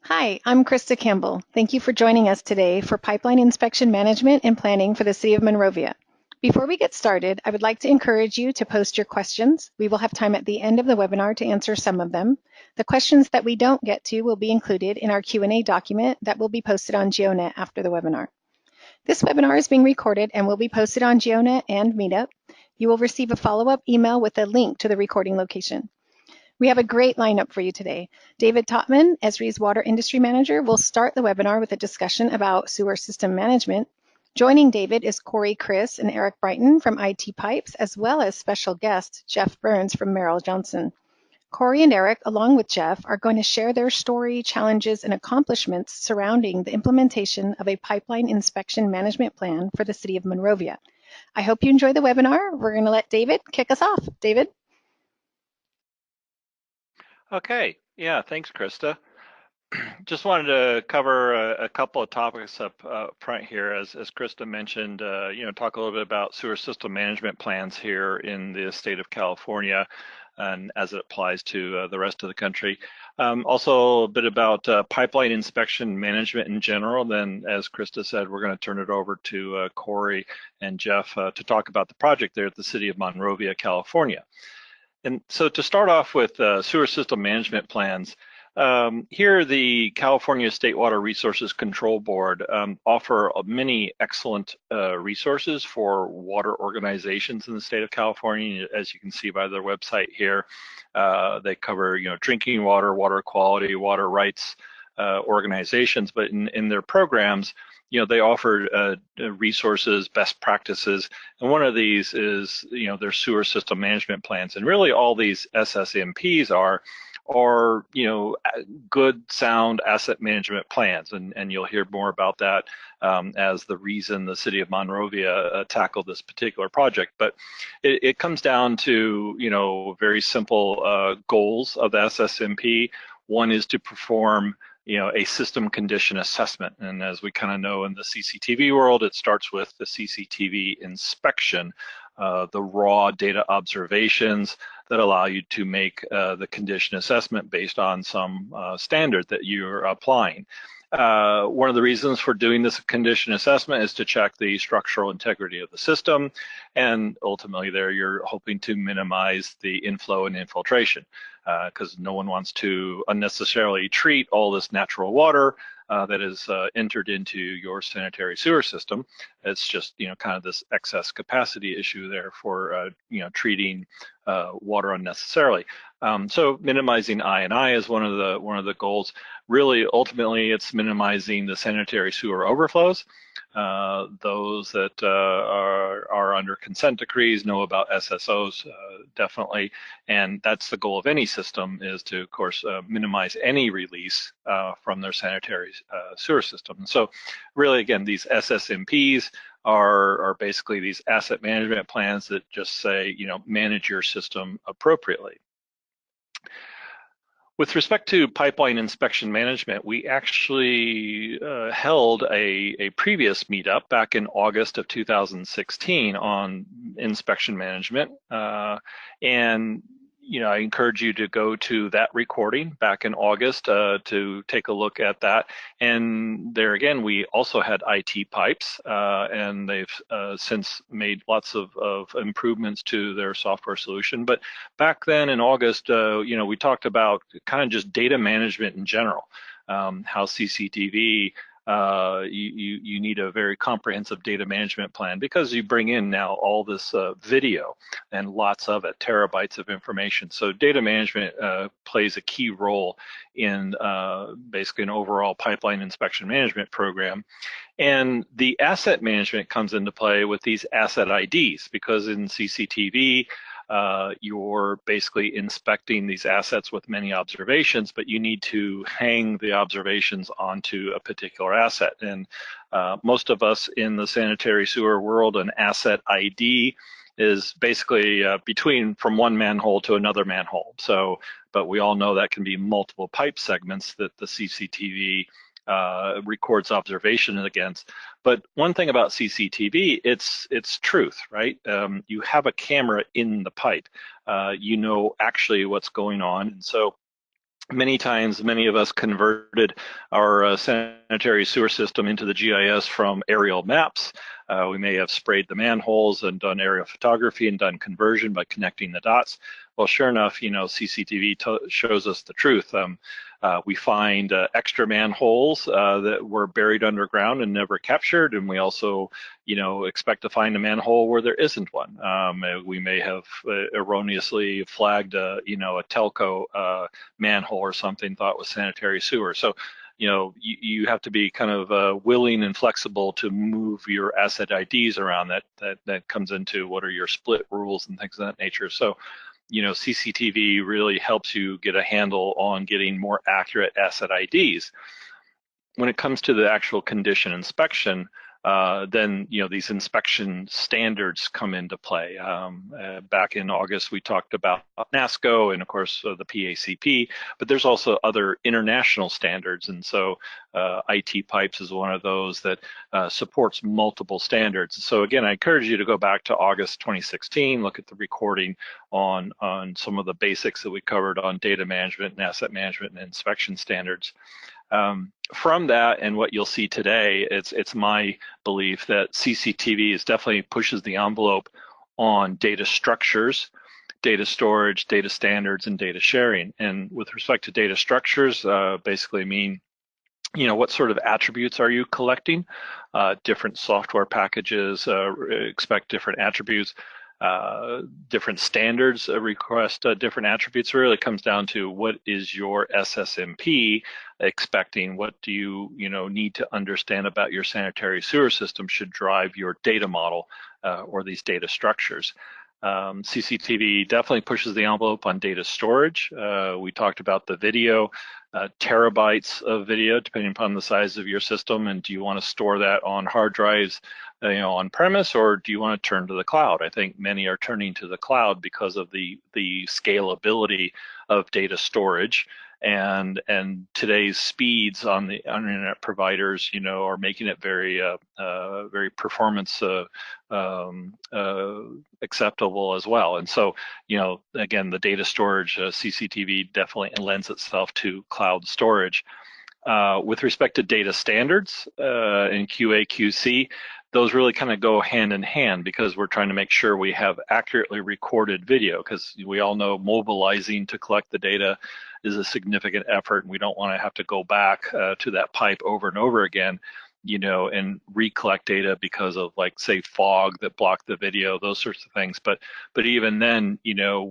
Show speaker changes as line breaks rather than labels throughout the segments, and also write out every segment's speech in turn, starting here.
Hi, I'm Krista Campbell. Thank you for joining us today for Pipeline Inspection Management and Planning for the City of Monrovia. Before we get started, I would like to encourage you to post your questions. We will have time at the end of the webinar to answer some of them. The questions that we don't get to will be included in our Q&A document that will be posted on GeoNet after the webinar. This webinar is being recorded and will be posted on GeoNet and Meetup. You will receive a follow-up email with a link to the recording location. We have a great lineup for you today. David Topman, Esri's Water Industry Manager, will start the webinar with a discussion about sewer system management. Joining David is Corey Chris and Eric Brighton from ITpipes, as well as special guest Jeff Burns from Merrill Johnson. Corey and Eric, along with Jeff, are going to share their story, challenges, and accomplishments surrounding the implementation of a pipeline inspection management plan for the City of Monrovia. I hope you enjoy the webinar. We're going to let David kick us off. David?
Okay, yeah, thanks, Krista. Just wanted to cover a couple of topics up front here, as Krista mentioned. Talk a little bit about sewer system management plans here in the state of California, and as it applies to the rest of the country. Also, a bit about pipeline inspection management in general. Then, as Krista said, we're going to turn it over to Corey and Jeff to talk about the project there at the City of Monrovia, California. And so to start off with sewer system management plans, here the California State Water Resources Control Board offer many excellent resources for water organizations in the state of California. As you can see by their website here, they cover drinking water, water quality, water rights organizations, but in their programs, they offer resources, best practices, and one of these is, their sewer system management plans. And really all these SSMPs are good, sound asset management plans. And you'll hear more about that as the reason the City of Monrovia tackled this particular project. But it comes down to, very simple goals of the SSMP. One is to perform a system condition assessment. And as we kind of know in the CCTV world, it starts with the CCTV inspection, the raw data observations that allow you to make the condition assessment based on some standard that you're applying. One of the reasons for doing this condition assessment is to check the structural integrity of the system, and ultimately there you're hoping to minimize the inflow and infiltration, because no one wants to unnecessarily treat all this natural water that is entered into your sanitary sewer system. It's just kind of this excess capacity issue there for treating water unnecessarily. So minimizing I&I is one of the goals. Really, ultimately, it's minimizing the sanitary sewer overflows. Those that are under consent decrees know about SSOs, definitely, and that's the goal of any system, is to, of course, minimize any release from their sanitary sewer system. And so really, again, these SSMPs are basically these asset management plans that just say, manage your system appropriately. With respect to pipeline inspection management, we actually held a previous meetup back in August of 2016 on inspection management. And I encourage you to go to that recording back in August to take a look at that. And there again, we also had ITpipes, and they've since made lots of improvements to their software solution. But back then in August, we talked about kind of just data management in general, how CCTV, you need a very comprehensive data management plan, because you bring in now all this video and lots of it, terabytes of information. So data management plays a key role in basically an overall pipeline inspection management program. And the asset management comes into play with these asset IDs, because in CCTV, you're basically inspecting these assets with many observations, but you need to hang the observations onto a particular asset. And most of us in the sanitary sewer world, an asset ID is basically from one manhole to another manhole. So, but we all know that can be multiple pipe segments that the CCTV records observation against. But one thing about CCTV, it's truth, right? You have a camera in the pipe. You know actually what's going on. And so Many times, many of us converted our sanitary sewer system into the GIS from aerial maps. We may have sprayed the manholes and done aerial photography and done conversion by connecting the dots. Well, sure enough, CCTV shows us the truth. We find extra manholes that were buried underground and never captured, and we also, expect to find a manhole where there isn't one. We may have erroneously flagged, a telco manhole or something thought was sanitary sewer. So, you have to be kind of willing and flexible to move your asset IDs around. That comes into what are your split rules and things of that nature. So, CCTV really helps you get a handle on getting more accurate asset IDs. When it comes to the actual condition inspection, then these inspection standards come into play. Back in August, we talked about NASCO and of course the PACP, but there's also other international standards, and so ITpipes is one of those that supports multiple standards. So again, I encourage you to go back to August 2016, look at the recording on some of the basics that we covered on data management and asset management and inspection standards. From that and what you'll see today, it's my belief that CCTV is definitely pushes the envelope on data structures, data storage, data standards, and data sharing. And with respect to data structures, basically mean, what sort of attributes are you collecting? Different software packages expect different attributes. Different standards request different attributes. It really comes down to what is your SSMP expecting? What do you need to understand about your sanitary sewer system should drive your data model or these data structures. CCTV definitely pushes the envelope on data storage. We talked about the video, terabytes of video, depending upon the size of your system, and do you want to store that on hard drives, on premise, or do you want to turn to the cloud? I think many are turning to the cloud because of the scalability of data storage, and today's speeds on the internet providers, are making it very very performance acceptable as well. And so, again, the data storage, CCTV definitely lends itself to cloud storage. With respect to data standards in QA, QC, those really kind of go hand in hand because we're trying to make sure we have accurately recorded video, because we all know mobilizing to collect the data is a significant effort, and we don't want to have to go back to that pipe over and over again, and recollect data because of, like, say, fog that blocked the video, those sorts of things. But even then,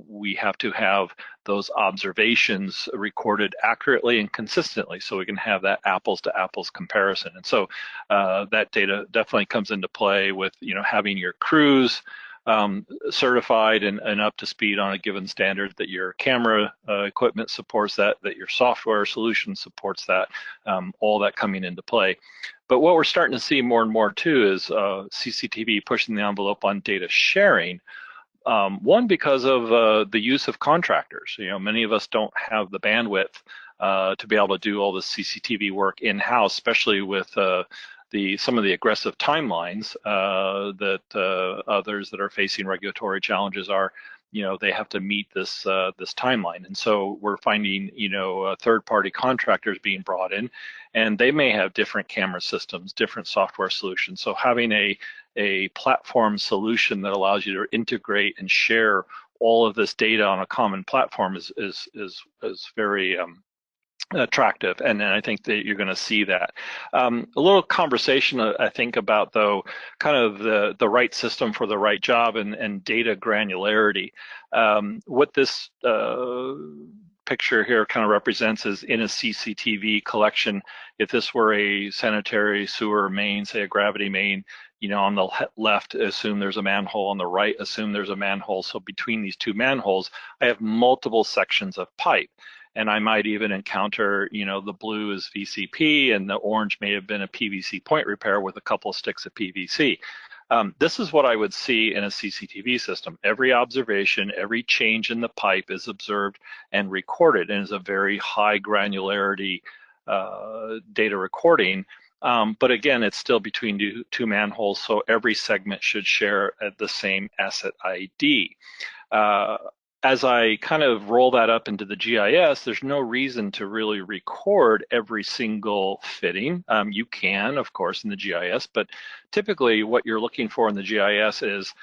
we have to have those observations recorded accurately and consistently so we can have that apples to apples comparison. And so that data definitely comes into play with, having your crews certified and up to speed on a given standard, that your camera equipment supports that your software solution supports that, all that coming into play. But what we're starting to see more and more too is CCTV pushing the envelope on data sharing. One, because of the use of contractors. Many of us don't have the bandwidth to be able to do all the CCTV work in-house, especially with some of the aggressive timelines that others that are facing regulatory challenges are. They have to meet this timeline, and so we're finding third-party contractors being brought in, and they may have different camera systems, different software solutions. So having a platform solution that allows you to integrate and share all of this data on a common platform is very attractive, and I think that you're going to see that. A little conversation, I think, about, though, kind of the right system for the right job and data granularity. What this picture here kind of represents is in a CCTV collection. If this were a sanitary sewer main, say a gravity main, on the left, assume there's a manhole. On the right, assume there's a manhole. So between these two manholes, I have multiple sections of pipe. And I might even encounter, the blue is VCP and the orange may have been a PVC point repair with a couple of sticks of PVC. This is what I would see in a CCTV system. Every observation, every change in the pipe is observed and recorded, and is a very high granularity data recording. But again, it's still between two manholes, so every segment should share the same asset ID. as I kind of roll that up into the GIS, there's no reason to really record every single fitting. You can, of course, in the GIS, but typically what you're looking for in the GIS is,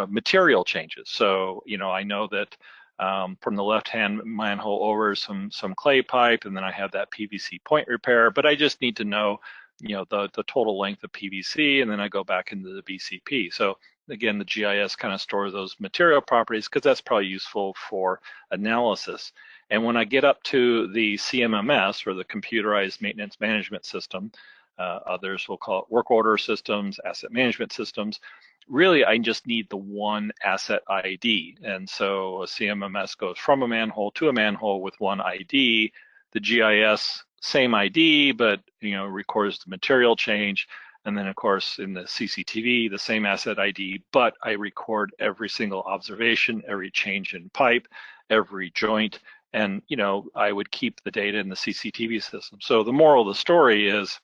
material changes. So, I know that from the left-hand manhole over some clay pipe, and then I have that PVC point repair, but I just need to know, the total length of PVC, and then I go back into the BCP. So again, the GIS kind of stores those material properties because that's probably useful for analysis. And when I get up to the CMMS, or the Computerized Maintenance Management System, others will call it work order systems, asset management systems, really I just need the one asset ID. And so a CMMS goes from a manhole to a manhole with one ID. The GIS, same ID, but records the material change. And then, of course, in the CCTV, the same asset ID, but I record every single observation, every change in pipe, every joint, and I would keep the data in the CCTV system. So the moral of the story is,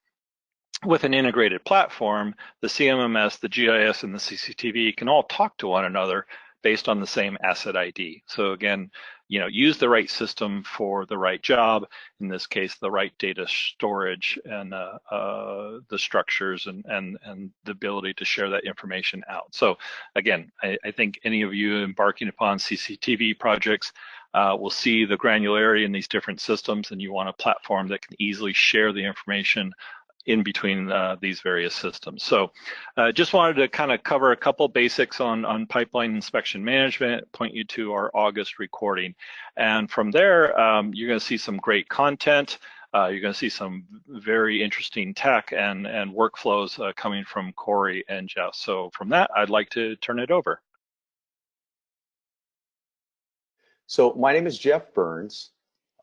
with an integrated platform, the CMMS, the GIS, and the CCTV can all talk to one another based on the same asset ID. So again, use the right system for the right job. In this case, the right data storage and the structures and the ability to share that information out. So again, I think any of you embarking upon CCTV projects will see the granularity in these different systems, and you want a platform that can easily share the information in between these various systems. So just wanted to kind of cover a couple basics on pipeline inspection management, point you to our August recording. And from there, you're going to see some great content. You're going to see some very interesting tech and workflows coming from Corey and Jeff. So from that, I'd like to turn it over.
So my name is Jeff Burns.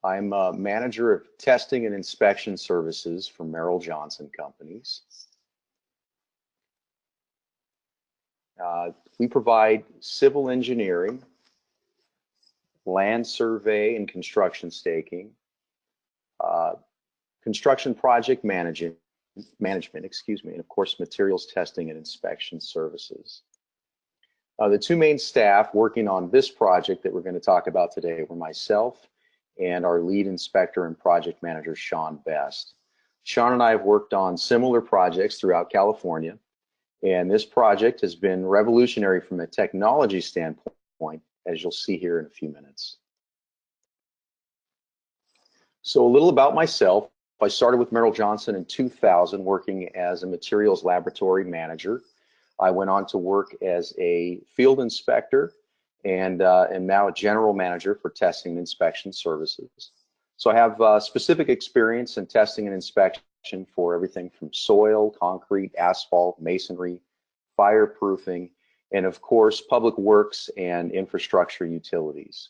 I'm a manager of testing and inspection services for Merrill Johnson Companies. We provide civil engineering, land survey and construction staking, construction project management, and of course, materials testing and inspection services. The two main staff working on this project that we're going to talk about today were myself and our lead inspector and project manager, Sean Best. Sean and I have worked on similar projects throughout California, and this project has been revolutionary from a technology standpoint, as you'll see here in a few minutes. So a little about myself. I started with Merrill Johnson in 2000, working as a materials laboratory manager. I went on to work as a field inspector and am now a general manager for testing and inspection services. So I have specific experience in testing and inspection for everything from soil, concrete, asphalt, masonry, fireproofing, and of course, public works and infrastructure utilities.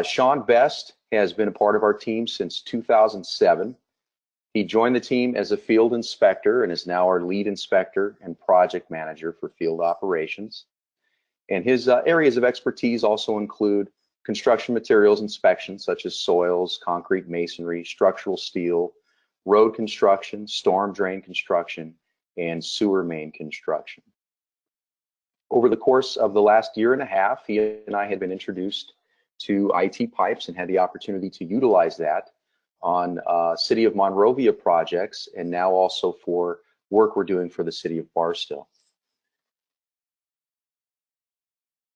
Sean Best has been a part of our team since 2007. He joined the team as a field inspector and is now our lead inspector and project manager for field operations. And his areas of expertise also include construction materials inspection, such as soils, concrete, masonry, structural steel, road construction, storm drain construction, and sewer main construction. Over the course of the last year and a half, he and I had been introduced to ITpipes and had the opportunity to utilize that on City of Monrovia projects, and now also for work we're doing for the City of Barstow.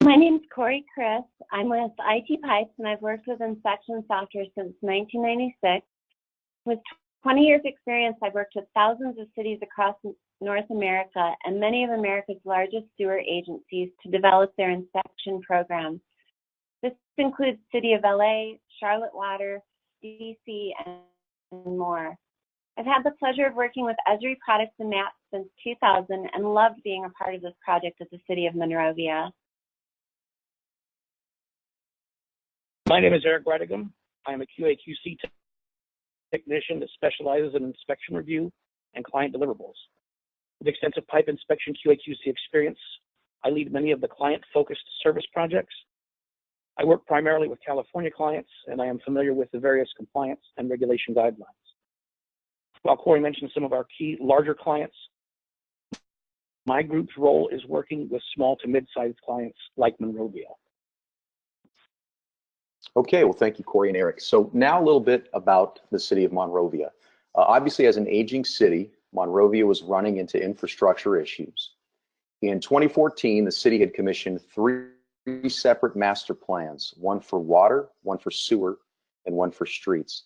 My name is Corey Chris. I'm with ITpipes, and I've worked with inspection software since 1996. With 20 years experience, I've worked with thousands of cities across North America and many of America's largest sewer agencies to develop their inspection programs. This includes City of LA, Charlotte Water, DC, and more. I've had the pleasure of working with Esri products and maps since 2000 and loved being a part of this project at the City of Monrovia.
My name is Eric Redigum. I'm a QA/QC technician that specializes in inspection review and client deliverables. With extensive pipe inspection QA/QC experience, I lead many of the client-focused service projects. I work primarily with California clients, and I am familiar with the various compliance and regulation guidelines. While Corey mentioned some of our key larger clients, my group's role is working with small to mid-sized clients like Monrovia.
Okay, well, thank you, Corey and Eric. So now a little bit about the city of Monrovia. Obviously, as an aging city, Monrovia was running into infrastructure issues. In 2014, the city had commissioned three separate master plans, one for water, one for sewer, and one for streets.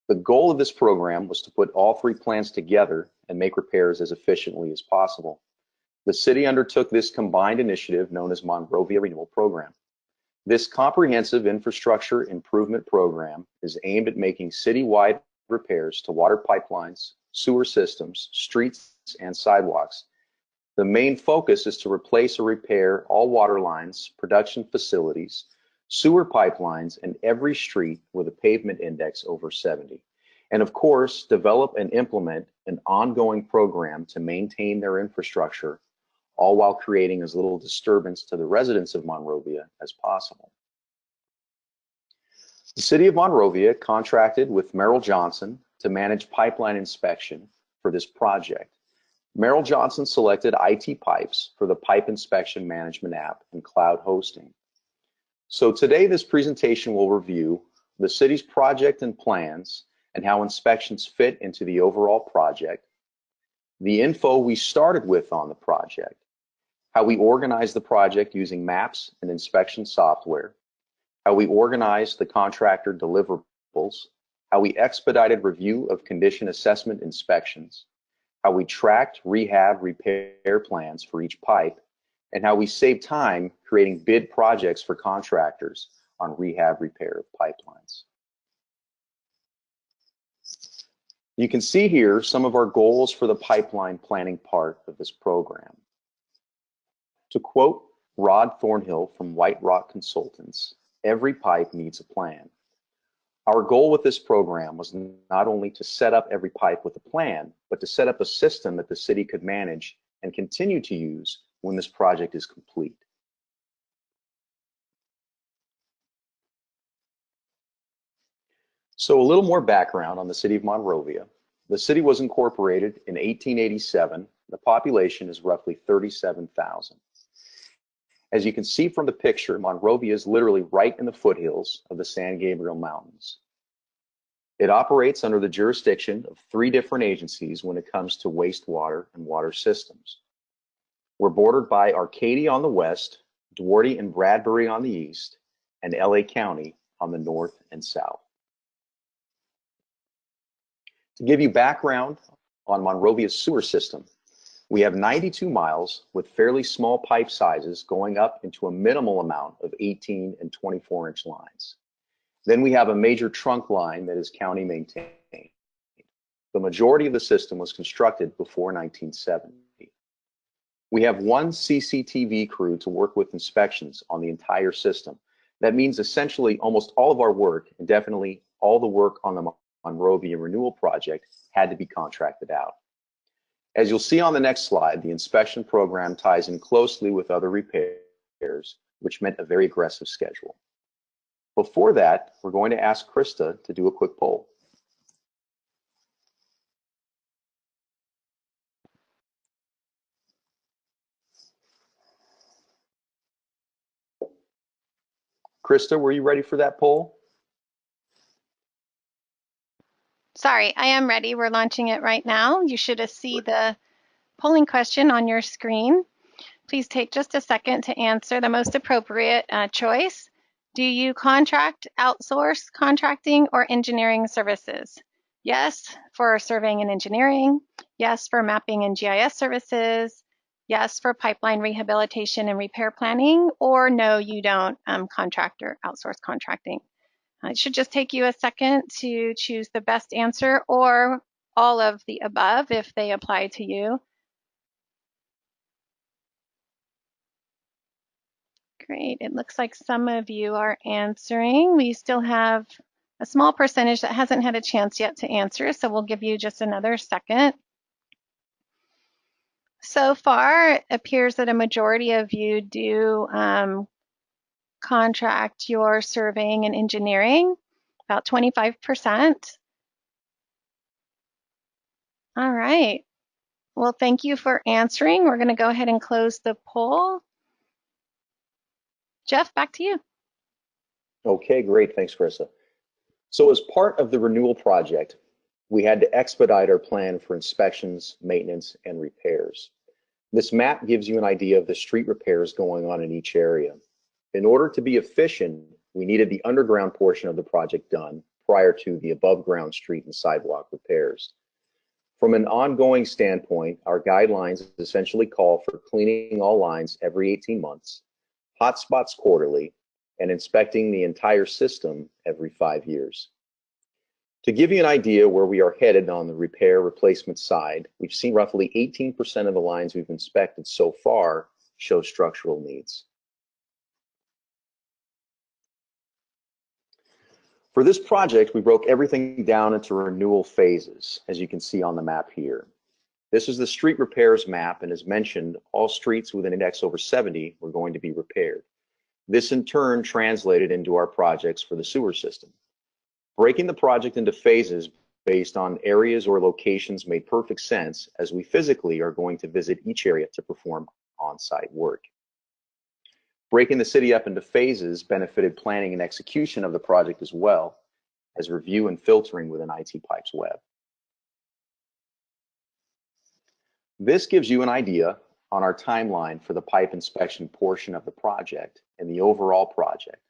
The goal of this program was to put all three plans together and make repairs as efficiently as possible. The city undertook this combined initiative known as Monrovia Renewal Program. This comprehensive infrastructure improvement program is aimed at making citywide repairs to water pipelines, sewer systems, streets, and sidewalks. The main focus is to replace or repair all water lines, production facilities, sewer pipelines, and every street with a pavement index over 70. And of course, develop and implement an ongoing program to maintain their infrastructure, all while creating as little disturbance to the residents of Monrovia as possible. The City of Monrovia contracted with Merrill Johnson to manage pipeline inspection for this project. Merrill Johnson selected ITpipes for the pipe inspection management app and cloud hosting. So today this presentation will review the city's project and plans and how inspections fit into the overall project, the info we started with on the project, how we organize the project using maps and inspection software, how we organize the contractor deliverables, how we expedited review of condition assessment inspections, how we tracked rehab repair plans for each pipe, and how we save time creating bid projects for contractors on rehab repair of pipelines. You can see here some of our goals for the pipeline planning part of this program. To quote Rod Thornhill from White Rock Consultants, every pipe needs a plan. Our goal with this program was not only to set up every pipe with a plan, but to set up a system that the city could manage and continue to use when this project is complete. So a little more background on the city of Monrovia. The city was incorporated in 1887. The population is roughly 37,000. As you can see from the picture, Monrovia is literally right in the foothills of the San Gabriel Mountains. It operates under the jurisdiction of three different agencies when it comes to wastewater and water systems. We're bordered by Arcadia on the west, Duarte and Bradbury on the east, and LA County on the north and south. To give you background on Monrovia's sewer system, we have 92 miles with fairly small pipe sizes going up into a minimal amount of 18 and 24-inch lines. Then we have a major trunk line that is county maintained. The majority of the system was constructed before 1970. We have one CCTV crew to work with inspections on the entire system. That means essentially almost all of our work, and definitely all the work on the Monrovia Renewal Project, had to be contracted out. As you'll see on the next slide, the inspection program ties in closely with other repairs, which meant a very aggressive schedule. Before that, we're going to ask Krista to do a quick poll. Krista, were you ready for that poll?
Sorry, I am ready. We're launching it right now. You should see the polling question on your screen. Please take just a second to answer the most appropriate choice. Do you contract, outsource, contracting, or engineering services? Yes for surveying and engineering. Yes for mapping and GIS services. Yes for pipeline rehabilitation and repair planning. Or no, you don't contract or outsource contracting. It should just take you a second to choose the best answer, or all of the above if they apply to you. Great, it looks like some of you are answering. We still have a small percentage that hasn't had a chance yet to answer, so we'll give you just another second. So far, it appears that a majority of you do contract your surveying and engineering, about 25%. All right. Well, thank you for answering. We're going to go ahead and close the poll. Jeff, back to you.
Okay, great. Thanks, Carissa. So as part of the renewal project, we had to expedite our plan for inspections, maintenance, and repairs. This map gives you an idea of the street repairs going on in each area. In order to be efficient, we needed the underground portion of the project done prior to the above ground street and sidewalk repairs. From an ongoing standpoint, our guidelines essentially call for cleaning all lines every 18 months, hotspots quarterly, and inspecting the entire system every 5 years. To give you an idea where we are headed on the repair replacement side, we've seen roughly 18% of the lines we've inspected so far show structural needs. For this project, we broke everything down into renewal phases, as you can see on the map here. This is the street repairs map, and as mentioned, all streets with an index over 70 were going to be repaired. This in turn translated into our projects for the sewer system. Breaking the project into phases based on areas or locations made perfect sense, as we physically are going to visit each area to perform on-site work. Breaking the city up into phases benefited planning and execution of the project as well as review and filtering within ITpipes web. This gives you an idea on our timeline for the pipe inspection portion of the project and the overall project.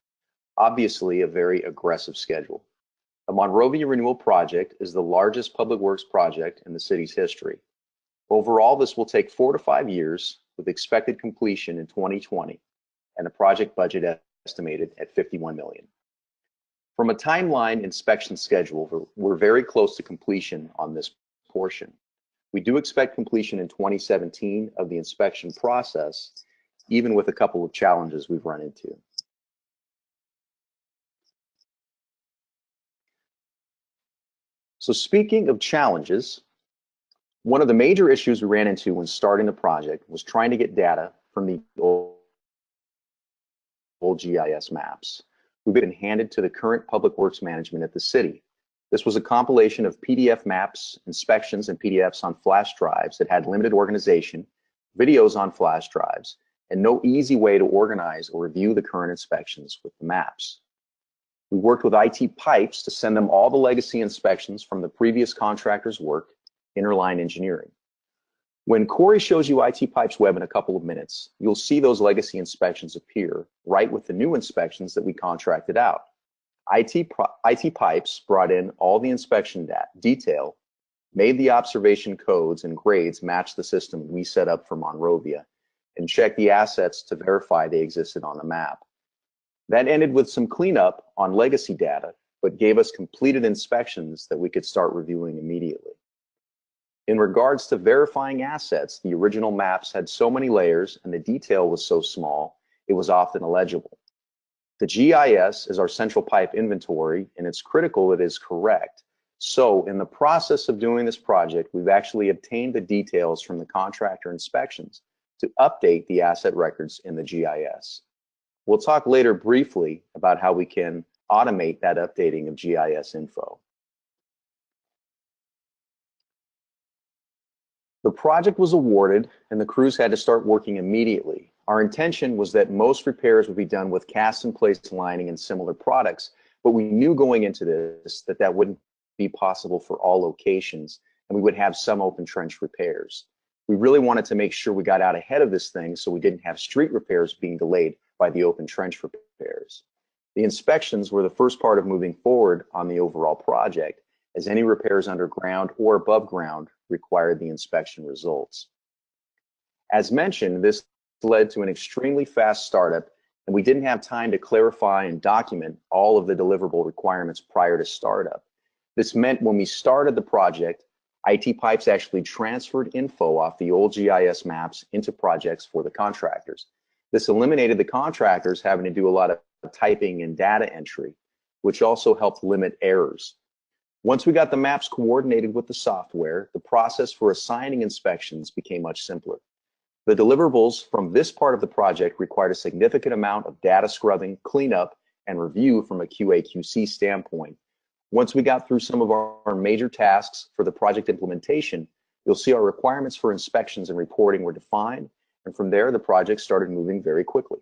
Obviously, a very aggressive schedule. The Monrovia Renewal Project is the largest public works project in the city's history. Overall, this will take 4 to 5 years with expected completion in 2020 and a project budget estimated at $51 million. From a timeline inspection schedule, we're very close to completion on this portion. We do expect completion in 2017 of the inspection process, even with a couple of challenges we've run into. So speaking of challenges, one of the major issues we ran into when starting the project was trying to get data from the old GIS maps. We've been handed to the current public works management at the city. This was a compilation of PDF maps, inspections, and PDFs on flash drives that had limited organization, videos on flash drives, and no easy way to organize or review the current inspections with the maps. We worked with ITpipes to send them all the legacy inspections from the previous contractor's work, Interline Engineering. When Corey shows you ITpipes web in a couple of minutes, you'll see those legacy inspections appear right with the new inspections that we contracted out. ITpipes brought in all the inspection detail, made the observation codes and grades match the system we set up for Monrovia, and checked the assets to verify they existed on the map. That ended with some cleanup on legacy data, but gave us completed inspections that we could start reviewing immediately. In regards to verifying assets, the original maps had so many layers and the detail was so small, it was often illegible. The GIS is our central pipe inventory, and it's critical it is correct. So in the process of doing this project, we've actually obtained the details from the contractor inspections to update the asset records in the GIS. We'll talk later briefly about how we can automate that updating of GIS info. The project was awarded and the crews had to start working immediately. Our intention was that most repairs would be done with cast-in-place lining and similar products, but we knew going into this that that wouldn't be possible for all locations, and we would have some open trench repairs. We really wanted to make sure we got out ahead of this thing so we didn't have street repairs being delayed by the open trench repairs. The inspections were the first part of moving forward on the overall project, as any repairs underground or above ground required the inspection results. As mentioned, this led to an extremely fast startup, and we didn't have time to clarify and document all of the deliverable requirements prior to startup. This meant when we started the project, ITpipes actually transferred info off the old GIS maps into projects for the contractors. This eliminated the contractors having to do a lot of typing and data entry, which also helped limit errors. Once we got the maps coordinated with the software, the process for assigning inspections became much simpler. The deliverables from this part of the project required a significant amount of data scrubbing, cleanup, and review from a QA/QC standpoint. Once we got through some of our major tasks for the project implementation, you'll see our requirements for inspections and reporting were defined, and from there, the project started moving very quickly.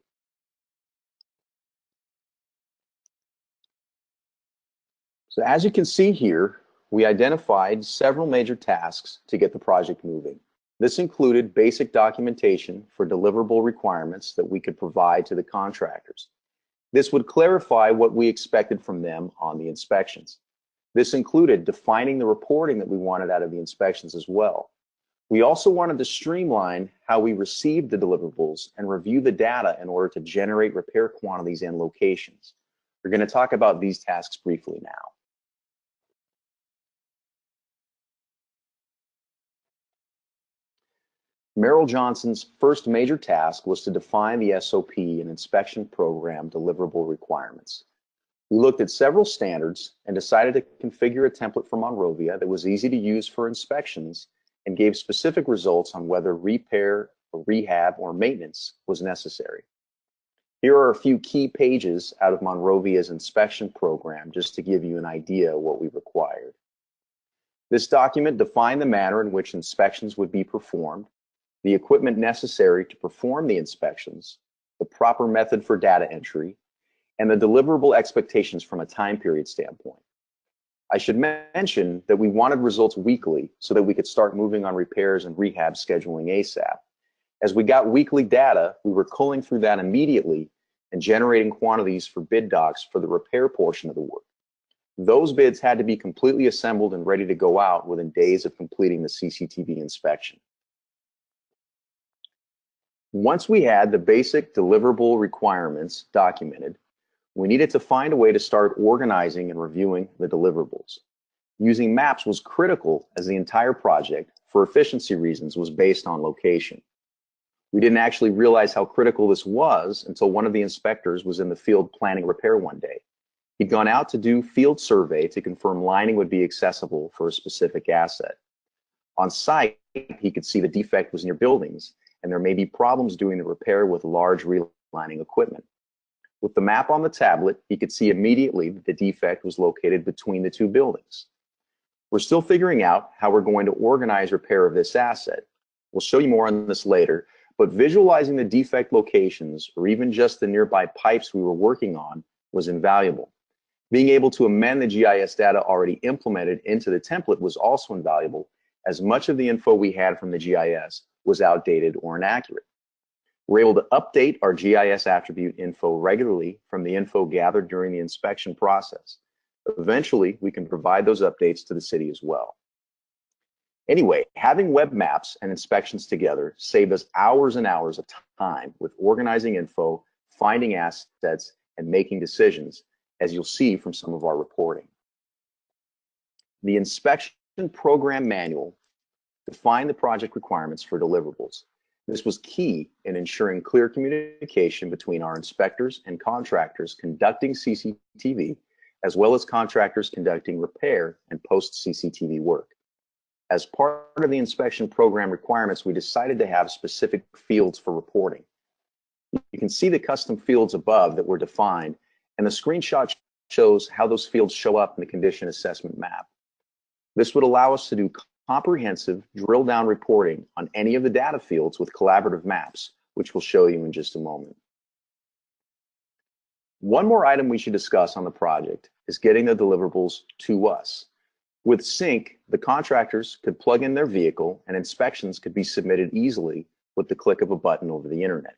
So as you can see here, we identified several major tasks to get the project moving. This included basic documentation for deliverable requirements that we could provide to the contractors. This would clarify what we expected from them on the inspections. This included defining the reporting that we wanted out of the inspections as well. We also wanted to streamline how we received the deliverables and review the data in order to generate repair quantities and locations. We're going to talk about these tasks briefly now. Merrill Johnson's first major task was to define the SOP and Inspection Program deliverable requirements. We looked at several standards and decided to configure a template for Monrovia that was easy to use for inspections and gave specific results on whether repair, or rehab, or maintenance was necessary. Here are a few key pages out of Monrovia's inspection program just to give you an idea of what we required. This document defined the manner in which inspections would be performed, the equipment necessary to perform the inspections, the proper method for data entry, and the deliverable expectations from a time period standpoint. I should mention that we wanted results weekly so that we could start moving on repairs and rehab scheduling ASAP. As we got weekly data, we were culling through that immediately and generating quantities for bid docs for the repair portion of the work. Those bids had to be completely assembled and ready to go out within days of completing the CCTV inspection. Once we had the basic deliverable requirements documented, we needed to find a way to start organizing and reviewing the deliverables. Using maps was critical as the entire project, for efficiency reasons, was based on location. We didn't actually realize how critical this was until one of the inspectors was in the field planning repair one day. He'd gone out to do field survey to confirm lining would be accessible for a specific asset. On site, he could see the defect was near buildings, and there may be problems doing the repair with large relining equipment. With the map on the tablet, he could see immediately that the defect was located between the two buildings. We're still figuring out how we're going to organize repair of this asset. We'll show you more on this later, but visualizing the defect locations, or even just the nearby pipes we were working on, was invaluable. Being able to amend the GIS data already implemented into the template was also invaluable, as much of the info we had from the GIS was outdated or inaccurate. We're able to update our GIS attribute info regularly from the info gathered during the inspection process. Eventually, we can provide those updates to the city as well. Anyway, having web maps and inspections together saved us hours and hours of time with organizing info, finding assets, and making decisions, as you'll see from some of our reporting. The Inspection Program Manual defined the project requirements for deliverables. This was key in ensuring clear communication between our inspectors and contractors conducting CCTV, as well as contractors conducting repair and post-CCTV work. As part of the inspection program requirements, we decided to have specific fields for reporting. You can see the custom fields above that were defined, and the screenshot shows how those fields show up in the condition assessment map. This would allow us to do comprehensive drill down reporting on any of the data fields with collaborative maps, which we'll show you in just a moment. One more item we should discuss on the project is getting the deliverables to us. With Sync, the contractors could plug in their vehicle and inspections could be submitted easily with the click of a button over the internet.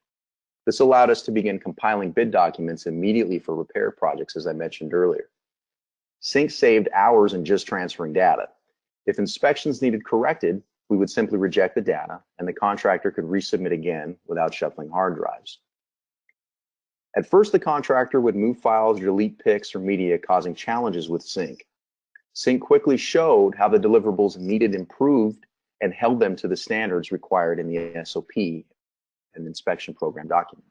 This allowed us to begin compiling bid documents immediately for repair projects, as I mentioned earlier. Sync saved hours in just transferring data. If inspections needed corrected, we would simply reject the data and the contractor could resubmit again without shuffling hard drives. At first, the contractor would move files or delete pics or media, causing challenges with Sync. Sync quickly showed how the deliverables needed improved and held them to the standards required in the SOP and inspection program document.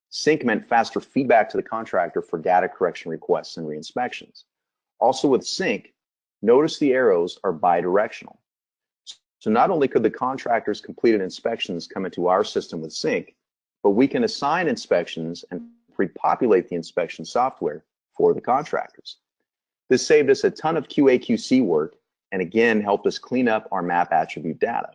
Sync meant faster feedback to the contractor for data correction requests and re-inspections. Also with Sync, notice the arrows are bidirectional. So not only could the contractor's completed inspections come into our system with Sync, but we can assign inspections and pre-populate the inspection software for the contractors. This saved us a ton of QA/QC work and again helped us clean up our map attribute data.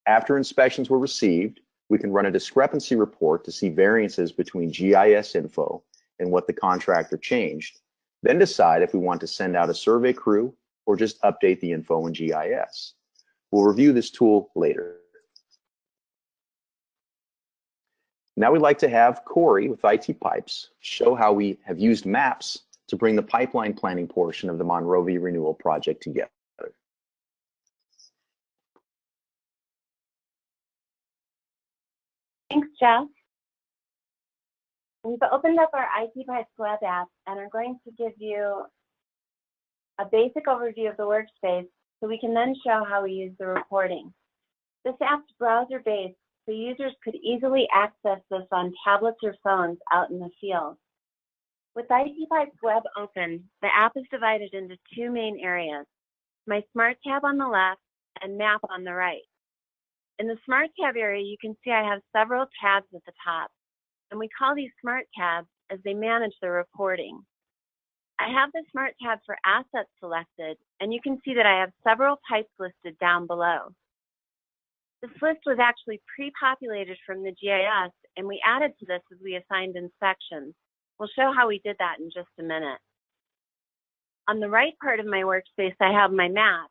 After inspections were received, we can run a discrepancy report to see variances between GIS info and what the contractor changed. Then decide if we want to send out a survey crew or just update the info in GIS. We'll review this tool later. Now we'd like to have Corey with ITpipes show how we have used maps to bring the pipeline planning portion of the Monrovia renewal project together.
Thanks, Jeff. We've opened up our ITpipes web app and are going to give you a basic overview of the workspace so we can then show how we use the reporting. This app's browser-based, so users could easily access this on tablets or phones out in the field. With ITpipes web open, the app is divided into two main areas, my Smart tab on the left and Map on the right. In the Smart tab area, you can see I have several tabs at the top, and we call these Smart tabs as they manage the reporting. I have the Smart tab for assets selected, and you can see that I have several pipes listed down below. This list was actually pre-populated from the GIS, and we added to this as we assigned inspections. We'll show how we did that in just a minute. On the right part of my workspace, I have my map,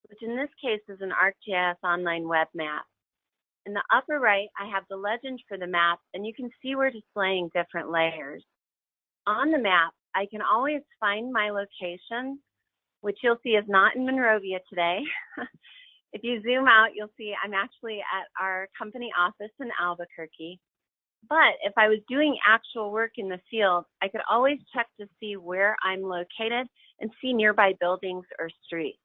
which in this case is an ArcGIS online web map. In the upper right, I have the legend for the map, and you can see we're displaying different layers. On the map, I can always find my location, which you'll see is not in Monrovia today. If you zoom out, you'll see I'm actually at our company office in Albuquerque. But if I was doing actual work in the field, I could always check to see where I'm located and see nearby buildings or streets.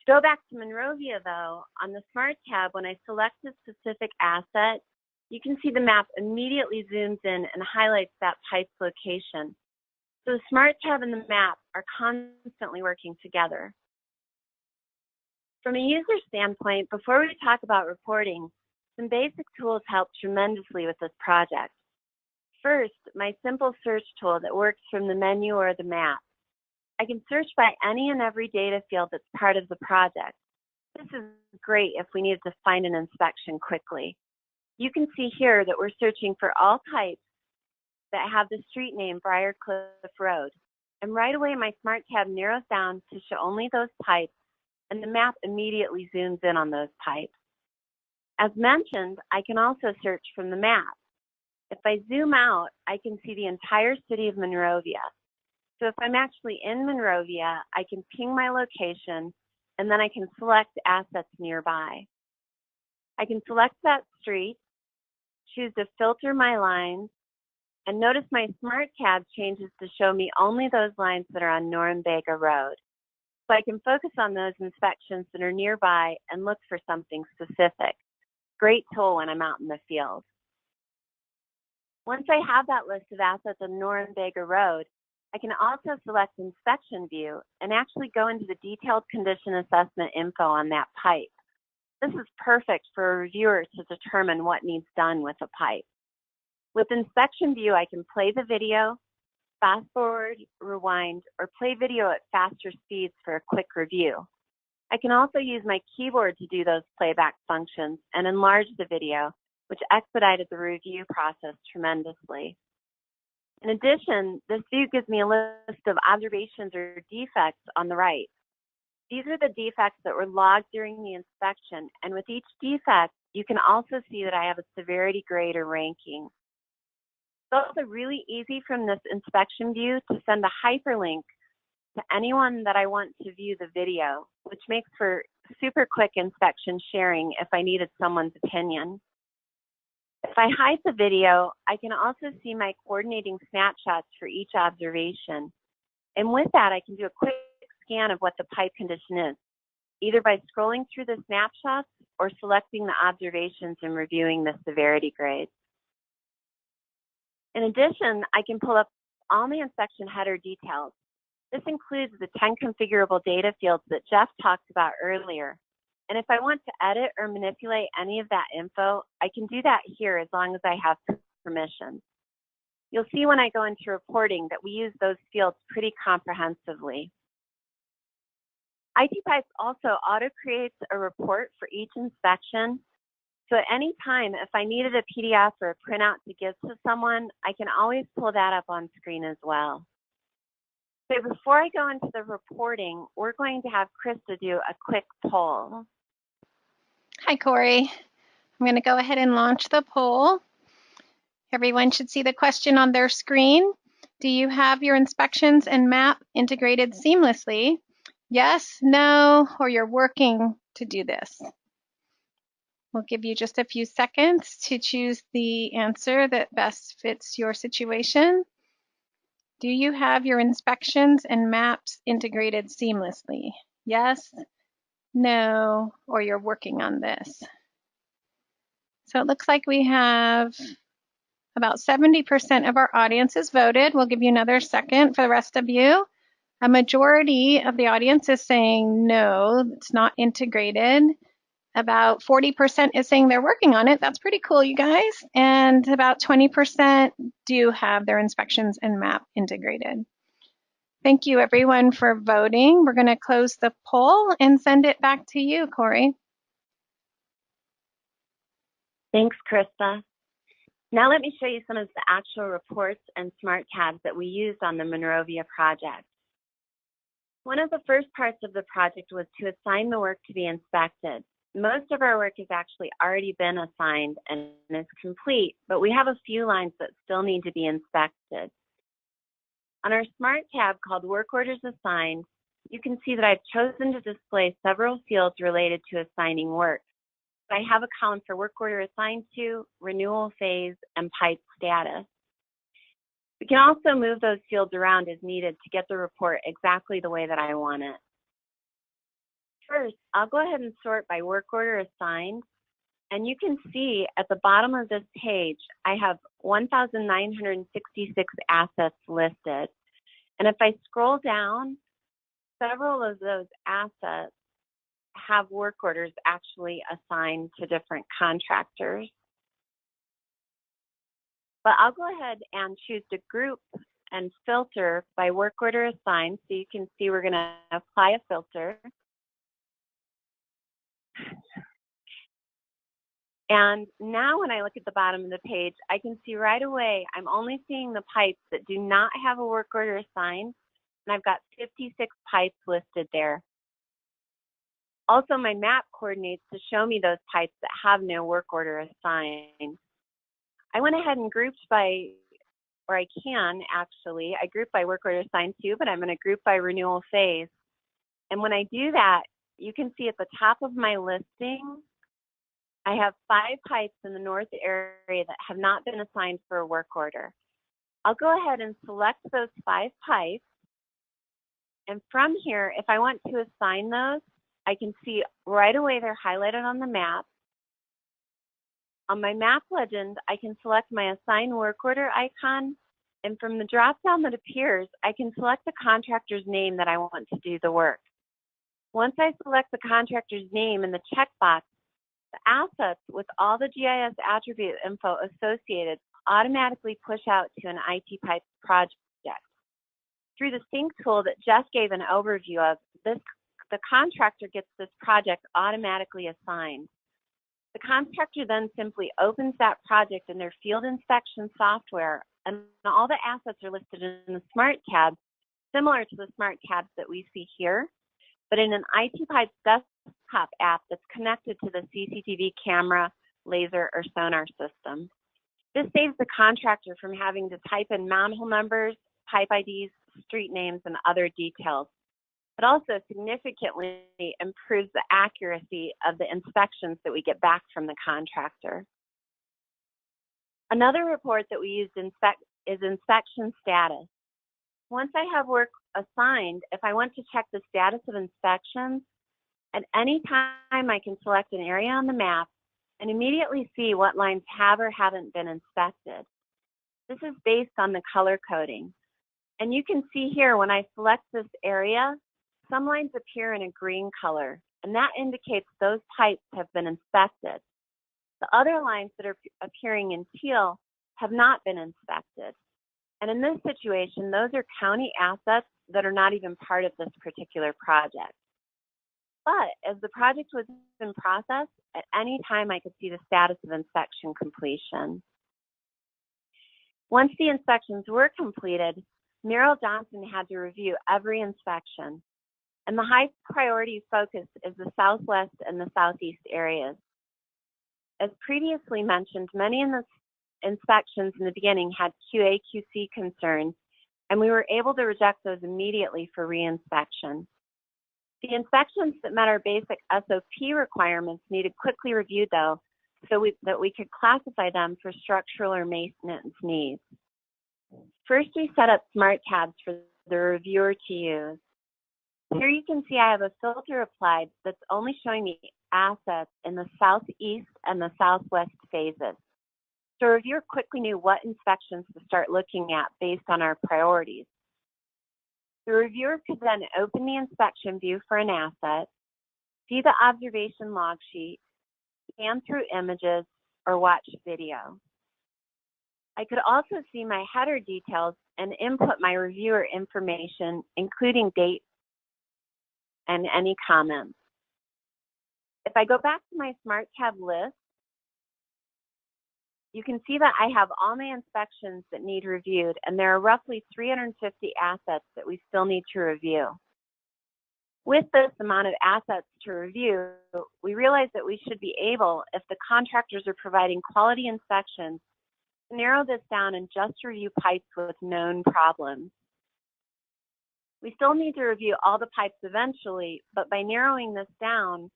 To go back to Monrovia though, on the Smart tab, when I select a specific asset, you can see the map immediately zooms in and highlights that pipe's location. So the Smart tab and the map are constantly working together. From a user standpoint, before we talk about reporting, some basic tools help tremendously with this project. First, my simple search tool that works from the menu or the map. I can search by any and every data field that's part of the project. This is great if we needed to find an inspection quickly. You can see here that we're searching for all pipes that have the street name Briarcliff Road. And right away, my Smart tab narrows down to show only those pipes, and the map immediately zooms in on those pipes. As mentioned, I can also search from the map. If I zoom out, I can see the entire city of Monrovia. So if I'm actually in Monrovia, I can ping my location, and then I can select assets nearby. I can select that street, choose to filter my lines, and notice my Smart tab changes to show me only those lines that are on Norumbega Road. So I can focus on those inspections that are nearby and look for something specific. Great tool when I'm out in the field. Once I have that list of assets on Norumbega Road, I can also select Inspection View and actually go into the detailed condition assessment info on that pipe. This is perfect for a reviewer to determine what needs done with a pipe. With Inspection View, I can play the video, fast forward, rewind, or play video at faster speeds for a quick review. I can also use my keyboard to do those playback functions and enlarge the video, which expedited the review process tremendously. In addition, this view gives me a list of observations or defects on the right. These are the defects that were logged during the inspection, and with each defect, you can also see that I have a severity grade or ranking. It's also really easy from this inspection view to send a hyperlink to anyone that I want to view the video, which makes for super quick inspection sharing if I needed someone's opinion. If I hide the video, I can also see my coordinating snapshots for each observation. And with that, I can do a quick scan of what the pipe condition is, either by scrolling through the snapshots or selecting the observations and reviewing the severity grades. In addition, I can pull up all my inspection header details. This includes the 10 configurable data fields that Jeff talked about earlier. And if I want to edit or manipulate any of that info, I can do that here as long as I have permission. You'll see when I go into reporting that we use those fields pretty comprehensively. ITpipes also auto-creates a report for each inspection. So at any time, if I needed a PDF or a printout to give to someone, I can always pull that up on screen as well. So before I go into the reporting, we're going to have Krista do a quick poll.
Hi, Corey. I'm going to go ahead and launch the poll. Everyone should see the question on their screen. Do you have your inspections and map integrated seamlessly? Yes, no, or you're working to do this. We'll give you just a few seconds to choose the answer that best fits your situation. Do you have your inspections and maps integrated seamlessly? Yes, no, or you're working on this. So it looks like we have about 70% of our audience has voted. We'll give you another second for the rest of you. A majority of the audience is saying no, it's not integrated. About 40% is saying they're working on it. That's pretty cool, you guys. And about 20% do have their inspections and map integrated. Thank you, everyone, for voting. We're going to close the poll and send it back to you, Corey.
Thanks, Krista. Now let me show you some of the actual reports and smart tabs that we used on the Monrovia project. One of the first parts of the project was to assign the work to be inspected. Most of our work has actually already been assigned and is complete, but we have a few lines that still need to be inspected. On our Smart tab called Work Orders Assigned, you can see that I've chosen to display several fields related to assigning work. I have a column for work order assigned to, renewal phase, and pipe status. We can also move those fields around as needed to get the report exactly the way that I want it. First, I'll go ahead and sort by work order assigned, and you can see at the bottom of this page, I have 1,966 assets listed. And if I scroll down, several of those assets have work orders actually assigned to different contractors. But I'll go ahead and choose to group and filter by work order assigned. So you can see we're going to apply a filter. And now when I look at the bottom of the page, I can see right away I'm only seeing the pipes that do not have a work order assigned. And I've got 56 pipes listed there. Also, my map coordinates to show me those pipes that have no work order assigned. I went ahead and grouped by, or I can actually, I group by work order assigned to, but I'm going to group by renewal phase. And when I do that, you can see at the top of my listing, I have 5 pipes in the north area that have not been assigned for a work order. I'll go ahead and select those 5 pipes. And from here, if I want to assign those, I can see right away they're highlighted on the map. On my map legend, I can select my assign work order icon. And from the drop-down that appears, I can select the contractor's name that I want to do the work. Once I select the contractor's name in the checkbox, the assets with all the GIS attribute info associated automatically push out to an ITpipes project. Through the sync tool that Jeff gave an overview of, the contractor gets this project automatically assigned. The contractor then simply opens that project in their field inspection software, and all the assets are listed in the Smart tab, similar to the Smart tabs that we see here, but in an ITpipes desktop app that's connected to the CCTV camera, laser, or sonar system. This saves the contractor from having to type in manhole numbers, pipe IDs, street names, and other details. It also significantly improves the accuracy of the inspections that we get back from the contractor. Another report that we used is inspection status. Once I have work assigned, if I want to check the status of inspections, at any time I can select an area on the map and immediately see what lines have or haven't been inspected. This is based on the color coding. And you can see here when I select this area, some lines appear in a green color, and that indicates those pipes have been inspected. The other lines that are appearing in teal have not been inspected. And in this situation, those are county assets that are not even part of this particular project. But as the project was in process, at any time I could see the status of inspection completion. Once the inspections were completed, Merrill Johnson had to review every inspection, and the high priority focus is the southwest and the southeast areas. As previously mentioned, many in the inspections in the beginning had QA/QC concerns, and we were able to reject those immediately for reinspection. The inspections that met our basic SOP requirements needed quickly reviewed, though, so that we could classify them for structural or maintenance needs. First, we set up smart tabs for the reviewer to use. Here you can see I have a filter applied that's only showing me assets in the southeast and the southwest phases. So a reviewer quickly knew what inspections to start looking at based on our priorities. The reviewer could then open the inspection view for an asset, see the observation log sheet, scan through images, or watch video. I could also see my header details and input my reviewer information, including date and any comments. If I go back to my Smart Tab list, you can see that I have all my inspections that need reviewed, and there are roughly 350 assets that we still need to review. With this amount of assets to review, we realized that we should be able, if the contractors are providing quality inspections, to narrow this down and just review pipes with known problems. We still need to review all the pipes eventually, but by narrowing this down,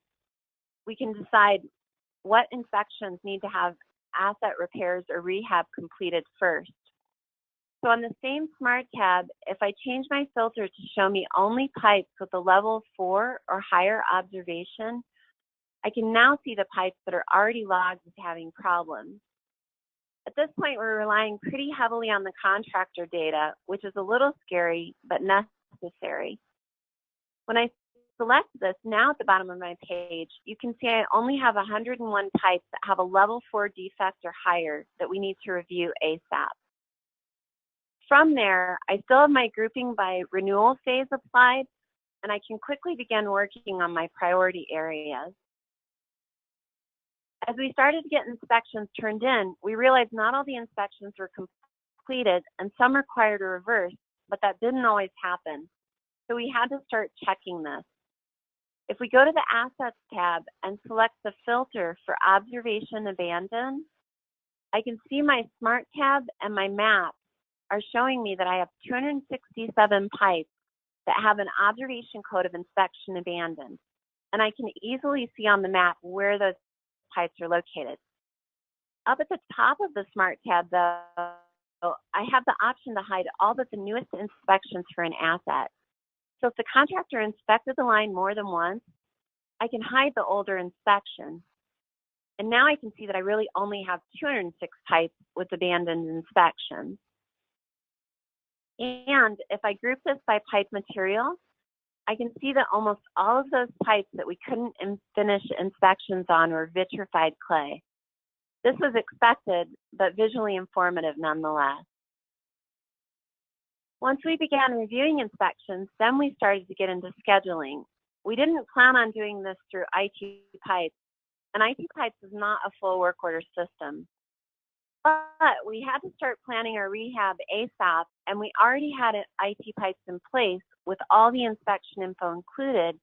we can decide what inspections need to have asset repairs or rehab completed first. So on the same Smart Tab, if I change my filter to show me only pipes with a level 4 or higher observation, I can now see the pipes that are already logged as having problems. At this point, we're relying pretty heavily on the contractor data, which is a little scary, but necessary. When I select this, now at the bottom of my page, you can see I only have 101 pipes that have a level 4 defect or higher that we need to review ASAP. From there, I still have my grouping by renewal phase applied, and I can quickly begin working on my priority areas. As we started to get inspections turned in, we realized not all the inspections were completed and some required a reverse, but that didn't always happen. So we had to start checking this. If we go to the Assets tab and select the filter for Observation Abandoned, I can see my Smart Tab and my map are showing me that I have 267 pipes that have an observation code of inspection abandoned. And I can easily see on the map where those pipes are located. Up at the top of the Smart Tab, though, I have the option to hide all but the newest inspections for an asset. So if the contractor inspected the line more than once, I can hide the older inspection. And now I can see that I really only have 206 pipes with abandoned inspections. And if I group this by pipe material, I can see that almost all of those pipes that we couldn't finish inspections on were vitrified clay. This was expected, but visually informative nonetheless. Once we began reviewing inspections, then we started to get into scheduling. We didn't plan on doing this through ITpipes, and ITpipes is not a full work order system. But we had to start planning our rehab ASAP, and we already had ITpipes in place with all the inspection info included,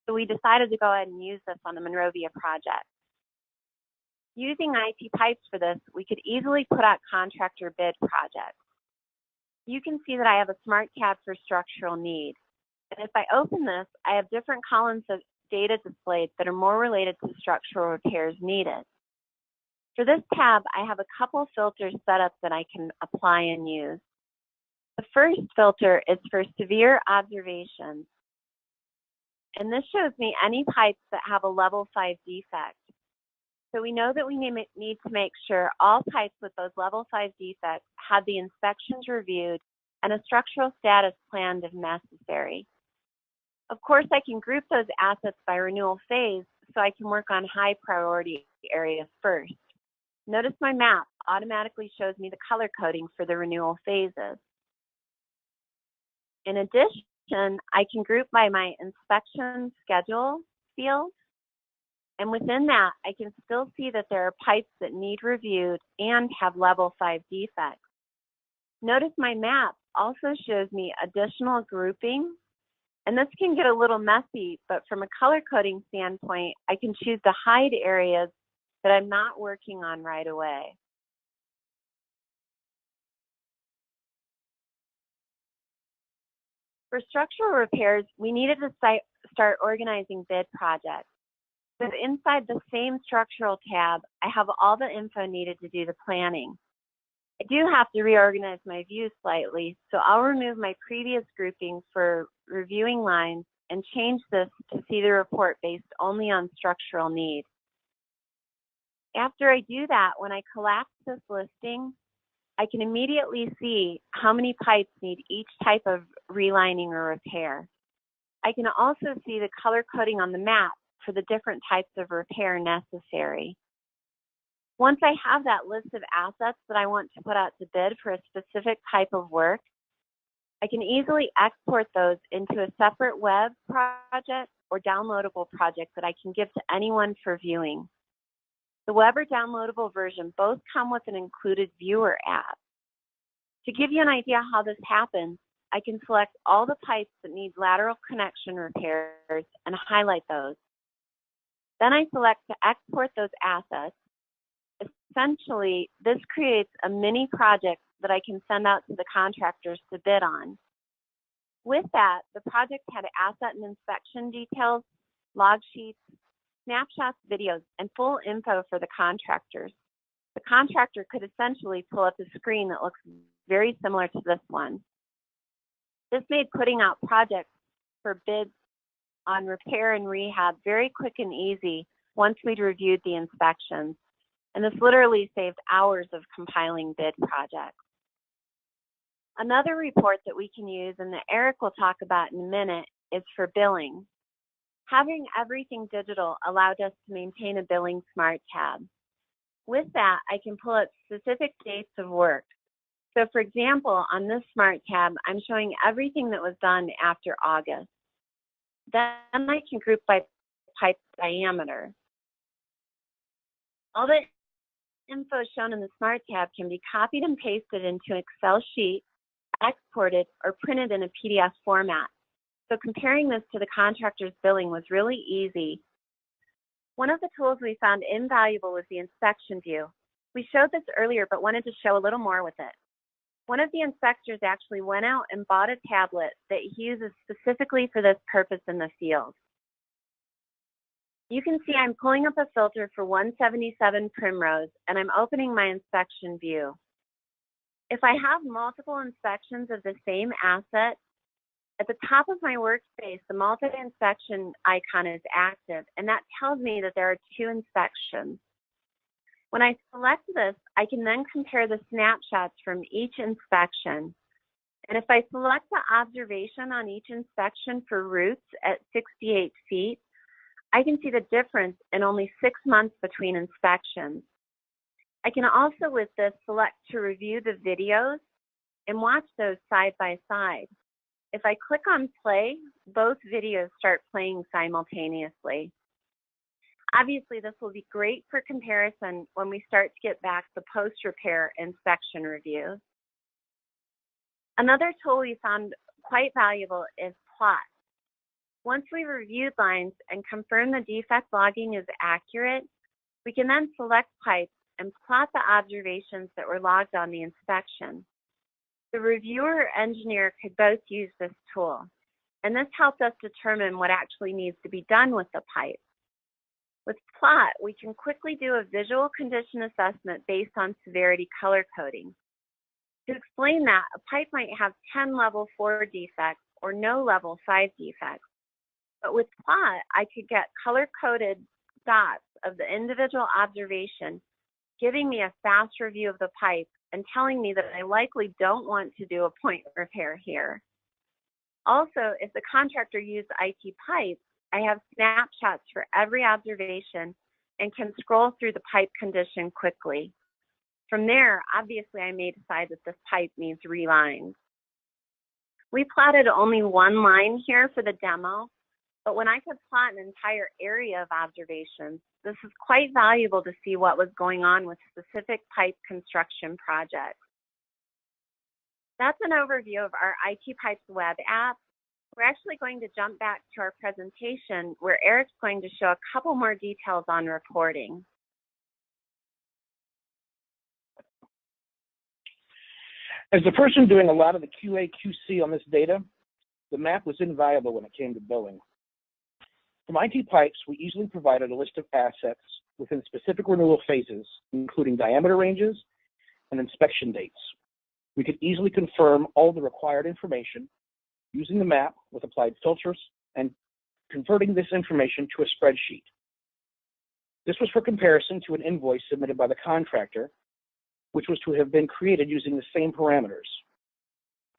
so we decided to go ahead and use this on the Monrovia project. Using ITpipes for this, we could easily put out contractor bid projects. You can see that I have a Smart Tab for structural need. And if I open this, I have different columns of data displayed that are more related to structural repairs needed. For this tab, I have a couple filters set up that I can apply and use. The first filter is for severe observations. And this shows me any pipes that have a level 5 defect. So we know that we need to make sure all pipes with those level 5 defects had the inspections reviewed and a structural status planned if necessary. Of course, I can group those assets by renewal phase so I can work on high priority areas first. Notice my map automatically shows me the color coding for the renewal phases. In addition, I can group by my inspection schedule field. And within that, I can still see that there are pipes that need reviewed and have level 5 defects. Notice my map also shows me additional grouping, and this can get a little messy, but from a color coding standpoint, I can choose to hide areas that I'm not working on right away. For structural repairs, we needed to start organizing bid projects. So inside the same structural tab, I have all the info needed to do the planning. I do have to reorganize my view slightly, so I'll remove my previous grouping for reviewing lines and change this to see the report based only on structural need. After I do that, when I collapse this listing, I can immediately see how many pipes need each type of relining or repair. I can also see the color coding on the map for the different types of repair necessary. Once I have that list of assets that I want to put out to bid for a specific type of work, I can easily export those into a separate web project or downloadable project that I can give to anyone for viewing. The web or downloadable version both come with an included viewer app. To give you an idea how this happens, I can select all the pipes that need lateral connection repairs and highlight those. Then I select to export those assets. Essentially, this creates a mini project that I can send out to the contractors to bid on. With that, the project had asset and inspection details, log sheets, snapshots, videos, and full info for the contractors. The contractor could essentially pull up a screen that looks very similar to this one. This made putting out projects for bids on repair and rehab very quick and easy once we'd reviewed the inspections. And this literally saved hours of compiling bid projects. Another report that we can use, and that Eric will talk about in a minute, is for billing. Having everything digital allowed us to maintain a billing smart tab. With that, I can pull up specific dates of work. So for example, on this smart tab, I'm showing everything that was done after August. Then I can group by pipe diameter. All the info shown in the Smart tab can be copied and pasted into an Excel sheet, exported, or printed in a PDF format. So comparing this to the contractor's billing was really easy. One of the tools we found invaluable was the inspection view. We showed this earlier, but wanted to show a little more with it. One of the inspectors actually went out and bought a tablet that he uses specifically for this purpose in the field. You can see I'm pulling up a filter for 177 Primrose, and I'm opening my inspection view. If I have multiple inspections of the same asset, at the top of my workspace, the multi-inspection icon is active, and that tells me that there are 2 inspections. When I select this, I can then compare the snapshots from each inspection. And if I select the observation on each inspection for roots at 68 feet, I can see the difference in only 6 months between inspections. I can also, with this, select to review the videos and watch those side by side. If I click on play, both videos start playing simultaneously. Obviously, this will be great for comparison when we start to get back to post-repair inspection reviews. Another tool we found quite valuable is plot. Once we reviewed lines and confirm the defect logging is accurate, we can then select pipes and plot the observations that were logged on the inspection. The reviewer or engineer could both use this tool, and this helped us determine what actually needs to be done with the pipe. With plot, we can quickly do a visual condition assessment based on severity color coding. To explain that, a pipe might have 10 level 4 defects or no level 5 defects. But with plot, I could get color-coded dots of the individual observation, giving me a fast review of the pipe and telling me that I likely don't want to do a point repair here. Also, if the contractor used ITpipes, I have snapshots for every observation and can scroll through the pipe condition quickly. From there, obviously, I may decide that this pipe needs relines. We plotted only one line here for the demo, but when I could plot an entire area of observations, this is quite valuable to see what was going on with specific pipe construction projects. that's an overview of our ITpipes web app. We're actually going to jump back to our presentation where Eric's going to show a couple more details on reporting.
As the person doing a lot of the QA/QC on this data, the map was invaluable when it came to billing. From ITpipes, we easily provided a list of assets within specific renewal phases, including diameter ranges and inspection dates. We could easily confirm all the required information using the map with applied filters and converting this information to a spreadsheet. This was for comparison to an invoice submitted by the contractor, which was to have been created using the same parameters.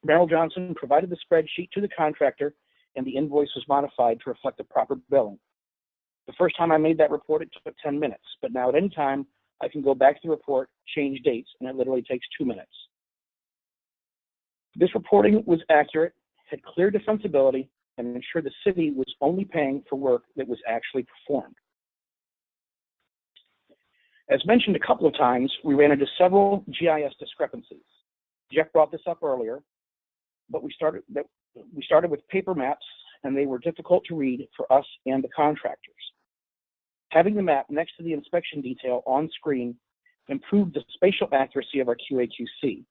Merrill Johnson provided the spreadsheet to the contractor and the invoice was modified to reflect the proper billing. The first time I made that report, it took 10 minutes, but now at any time, I can go back to the report, change dates, and it literally takes 2 minutes. This reporting was accurate, had clear defensibility, and ensured the city was only paying for work that was actually performed. As mentioned a couple of times, we ran into several GIS discrepancies. Jeff brought this up earlier, but we started with paper maps, and they were difficult to read for us and the contractors. Having the map next to the inspection detail on screen improved the spatial accuracy of our QA/QC.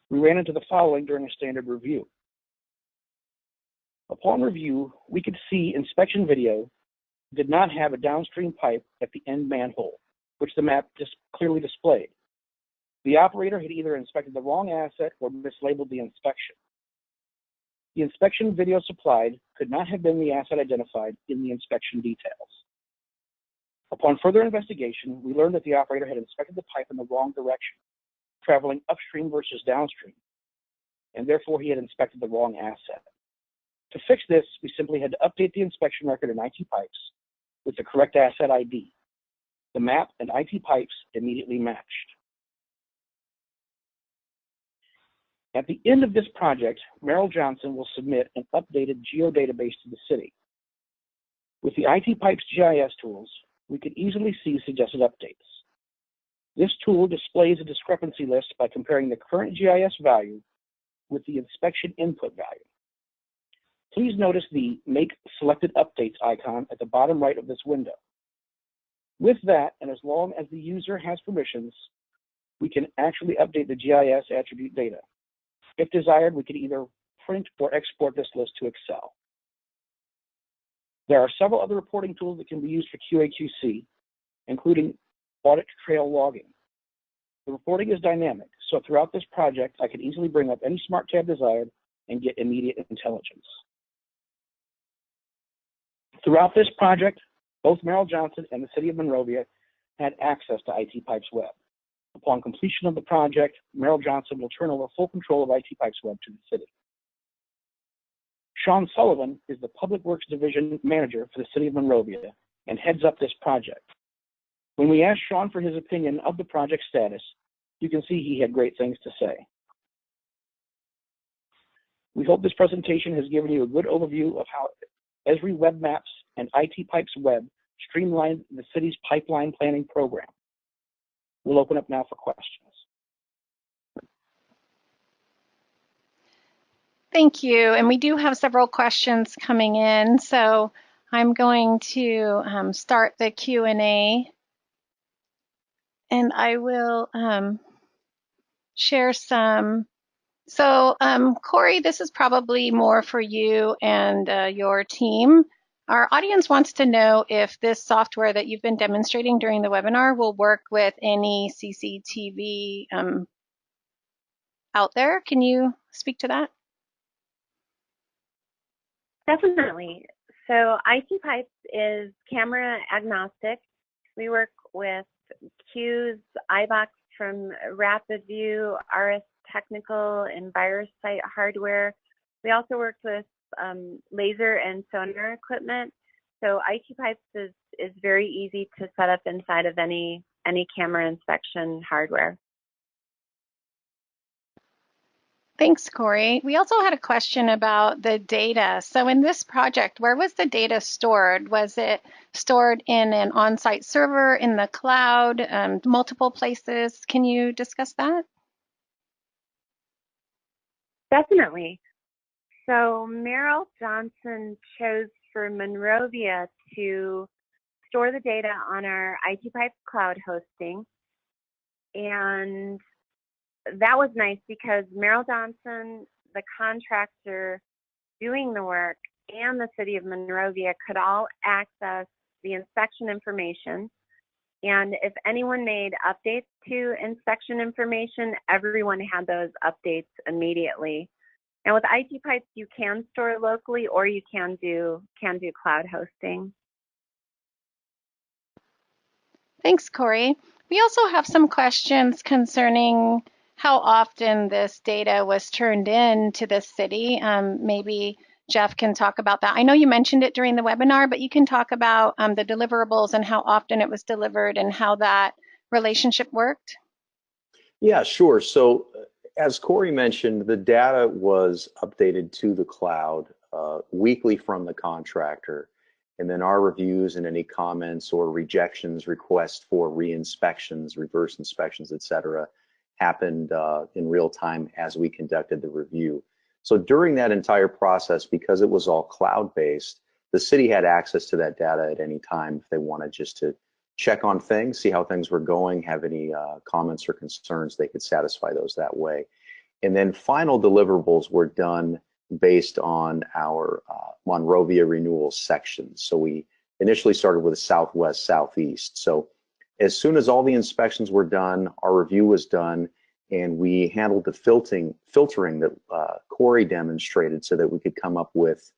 We ran into the following during a standard review. Upon review, we could see inspection video did not have a downstream pipe at the end manhole, which the map just clearly displayed. The operator had either inspected the wrong asset or mislabeled the inspection. The inspection video supplied could not have been the asset identified in the inspection details. Upon further investigation, we learned that the operator had inspected the pipe in the wrong direction, traveling upstream versus downstream, and therefore he had inspected the wrong asset. To fix this, we simply had to update the inspection record in ITpipes with the correct asset ID. The map and ITpipes immediately matched. At the end of this project, Merrill Johnson will submit an updated geodatabase to the city. With the ITpipes GIS tools, we could easily see suggested updates. This tool displays a discrepancy list by comparing the current GIS value with the inspection input value. Please notice the Make Selected Updates icon at the bottom right of this window. With that, and as long as the user has permissions, we can actually update the GIS attribute data. If desired, we can either print or export this list to Excel. There are several other reporting tools that can be used for QA/QC, including audit trail logging. The reporting is dynamic, so throughout this project, I could easily bring up any smart tab desired and get immediate intelligence. Throughout this project, both Merrill Johnson and the City of Monrovia had access to ITpipes Web. Upon completion of the project, Merrill Johnson will turn over full control of ITpipes Web to the city. Sean Sullivan is the Public Works Division Manager for the City of Monrovia and heads up this project. When we asked Sean for his opinion of the project status, you can see he had great things to say. We hope this presentation has given you a good overview of how Esri Web Maps and ITpipes Web streamline the city's pipeline planning program. We'll open up now for questions.
Thank you. And we do have several questions coming in. So I'm going to start the Q&A. And I will share some. So Corey, this is probably more for you and your team. Our audience wants to know if this software that you've been demonstrating during the webinar will work with any CCTV out there. Can you speak to that?
Definitely. So ITpipes is camera agnostic. We work with Q's, iBox from RapidView, RS Technical, and VirusSite hardware. We also worked with laser and sonar equipment. So ITpipes is very easy to set up inside of any camera inspection hardware.
Thanks, Corey. We also had a question about the data. So in this project, where was the data stored? Was it stored in an on-site server, in the cloud, multiple places? Can you discuss that?
Definitely. So Merrill Johnson chose for Monrovia to store the data on our ITpipes cloud hosting. And that was nice because Merrill Johnson, the contractor doing the work, and the City of Monrovia could all access the inspection information. And if anyone made updates to inspection information, everyone had those updates immediately. And with ITpipes, you can store locally, or you can do cloud hosting.
Thanks, Corey. We also have some questions concerning how often this data was turned in to the city. Maybe Jeff can talk about that. I know you mentioned it during the webinar, but you can talk about the deliverables and how often it was delivered and how that relationship worked.
Yeah, sure. So as Corey mentioned, the data was updated to the cloud weekly from the contractor. And then our reviews and any comments or rejections, requests for re-inspections, reverse inspections, et cetera, happened in real time as we conducted the review. So during that entire process, because it was all cloud-based, the city had access to that data at any time if they wanted just to check on things, see how things were going, have any comments or concerns, they could satisfy those that way. And then final deliverables were done based on our Monrovia renewal sections. So we initially started with the southwest, southeast. So as soon as all the inspections were done, our review was done, and we handled the filtering that Corey demonstrated so that we could come up with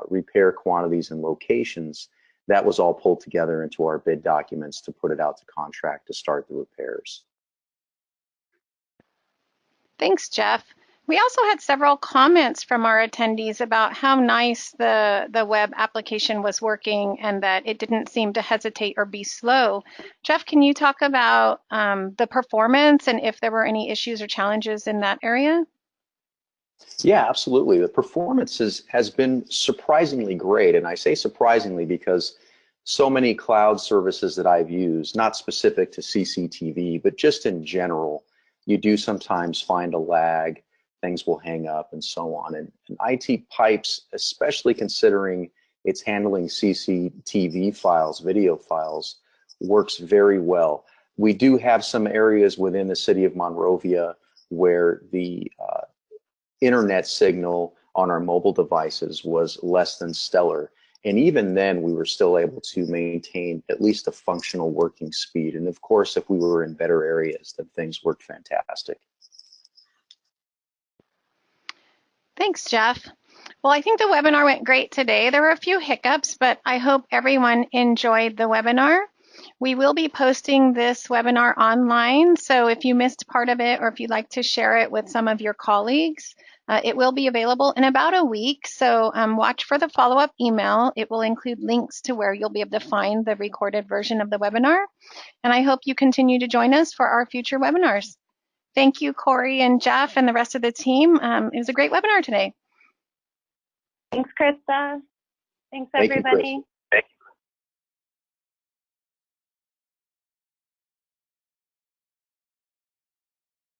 repair quantities and locations. That was all pulled together into our bid documents to put it out to contract to start the repairs.
Thanks, Jeff. We also had several comments from our attendees about how nice the web application was working and that it didn't seem to hesitate or be slow. Jeff, can you talk about the performance and if there were any issues or challenges in that area?
Yeah, absolutely. The performance has been surprisingly great. And I say surprisingly because so many cloud services that I've used, not specific to CCTV, but just in general, you do sometimes find a lag, things will hang up and so on. And ITpipes, especially considering it's handling CCTV files, video files, works very well. We do have some areas within the city of Monrovia where the internet signal on our mobile devices was less than stellar. And even then, we were still able to maintain at least a functional working speed. And of course, if we were in better areas, then things worked fantastic.
Thanks, Jeff. Well, I think the webinar went great today. There were a few hiccups, but I hope everyone enjoyed the webinar. We will be posting this webinar online, so if you missed part of it or if you'd like to share it with some of your colleagues, it will be available in about a week, so watch for the follow-up email. It will include links to where you'll be able to find the recorded version of the webinar, and I hope you continue to join us for our future webinars. Thank you, Corey and Jeff and the rest of the team. It was a great webinar today.
Thanks, Krista. Thanks,
Thank you,
everybody.
Chris.